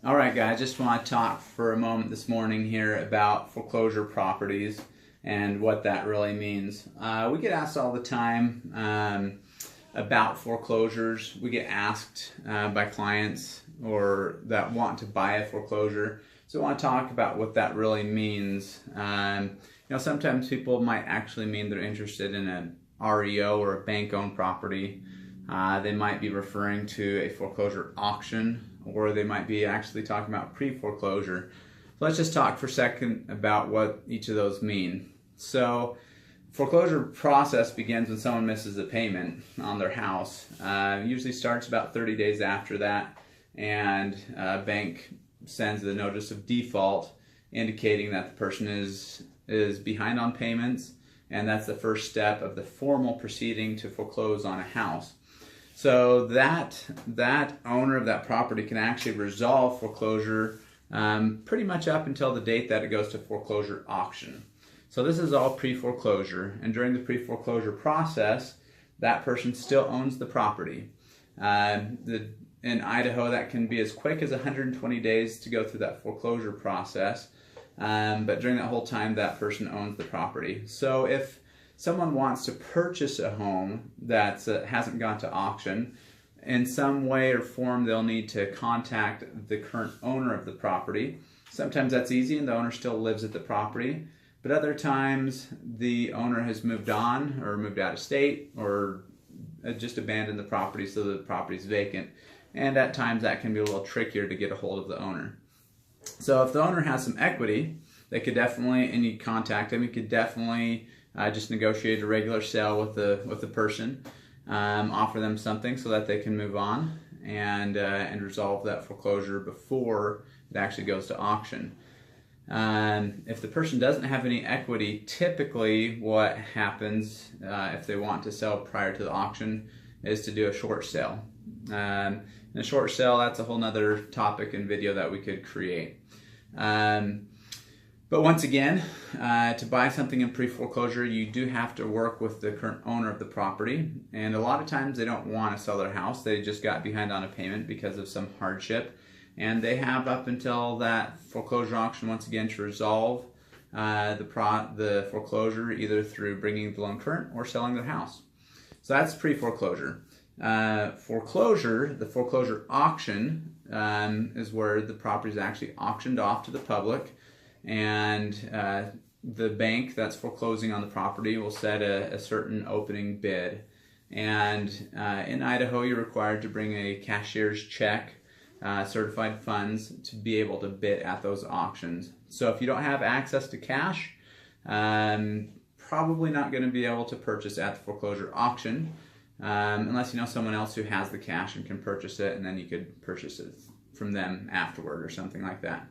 All right, guys, just want to talk for a moment this morning here about foreclosure properties and what that really means. We get asked all the time about foreclosures. We get asked by clients or that want to buy a foreclosure. So I want to talk about what that really means. Sometimes people might actually mean they're interested in an REO or a bank-owned property. They might be referring to a foreclosure auction, or they might be actually talking about pre-foreclosure. So let's just talk for a second about what each of those mean. So foreclosure process begins when someone misses a payment on their house. Usually starts about 30 days after that, and a bank sends the notice of default indicating that the person is behind on payments, and that's the first step of the formal proceeding to foreclose on a house. So that owner of that property can actually resolve foreclosure pretty much up until the date that it goes to foreclosure auction. So this is all pre-foreclosure, and during the pre-foreclosure process, that person still owns the property. In Idaho, that can be as quick as 120 days to go through that foreclosure process, but during that whole time, that person owns the property. So if someone wants to purchase a home that hasn't gone to auction, in some way or form they'll need to contact the current owner of the property. Sometimes that's easy and the owner still lives at the property, but other times the owner has moved on or moved out of state or just abandoned the property so the property's vacant, and at times that can be a little trickier to get a hold of the owner. So if the owner has some equity, they could definitely, and you contact them, you could definitely just negotiate a regular sale with the person, offer them something so that they can move on and resolve that foreclosure before it actually goes to auction. If the person doesn't have any equity, typically what happens if they want to sell prior to the auction is to do a short sale. And a short sale, that's a whole nother topic and video that we could create. But once again, to buy something in pre-foreclosure, you do have to work with the current owner of the property. And a lot of times they don't want to sell their house. They just got behind on a payment because of some hardship. And they have up until that foreclosure auction once again to resolve the foreclosure, either through bringing the loan current or selling their house. So that's pre-foreclosure. Foreclosure, the foreclosure auction, is where the property is actually auctioned off to the public, and the bank that's foreclosing on the property will set a certain opening bid. And in Idaho, you're required to bring a cashier's check, certified funds, to be able to bid at those auctions. So if you don't have access to cash, probably not going to be able to purchase at the foreclosure auction, unless you know someone else who has the cash and can purchase it, and then you could purchase it from them afterward or something like that.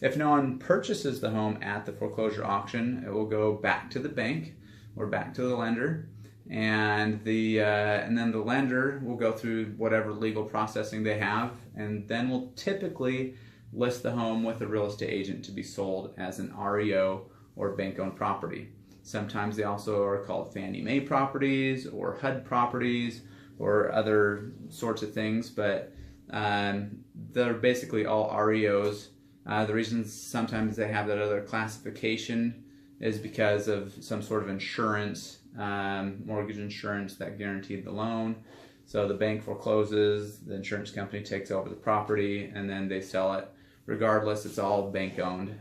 If no one purchases the home at the foreclosure auction, it will go back to the bank or back to the lender, and then the lender will go through whatever legal processing they have, and then will typically list the home with a real estate agent to be sold as an REO or bank-owned property. Sometimes they also are called Fannie Mae properties or HUD properties or other sorts of things, but they're basically all REOs. The reason sometimes they have that other classification is because of some sort of insurance, mortgage insurance that guaranteed the loan. So the bank forecloses, the insurance company takes over the property, and then they sell it. Regardless, it's all bank-owned.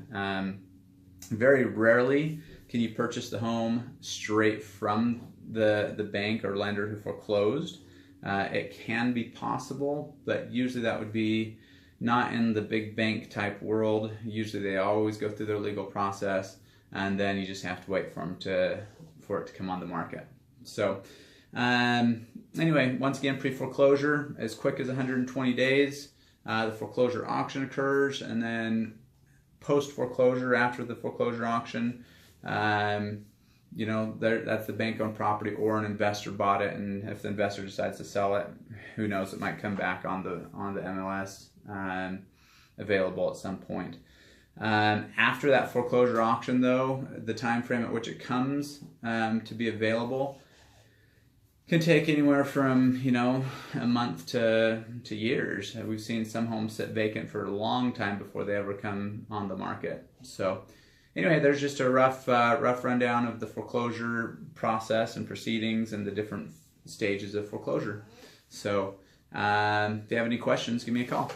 Very rarely can you purchase the home straight from the bank or lender who foreclosed. It can be possible, but usually that would be not in the big bank type world. Usually they always go through their legal process, and then you just have to wait for it to come on the market. So anyway, once again, pre-foreclosure, as quick as 120 days. The foreclosure auction occurs, and then post-foreclosure, after the foreclosure auction, that's the bank-owned property, or an investor bought it, and if the investor decides to sell it, who knows, it might come back on the MLS available at some point. After that foreclosure auction, though, the time frame at which it comes to be available can take anywhere from, a month to years. We've seen some homes sit vacant for a long time before they ever come on the market. So anyway, there's just a rough rundown of the foreclosure process and proceedings and the different stages of foreclosure. So if you have any questions, give me a call.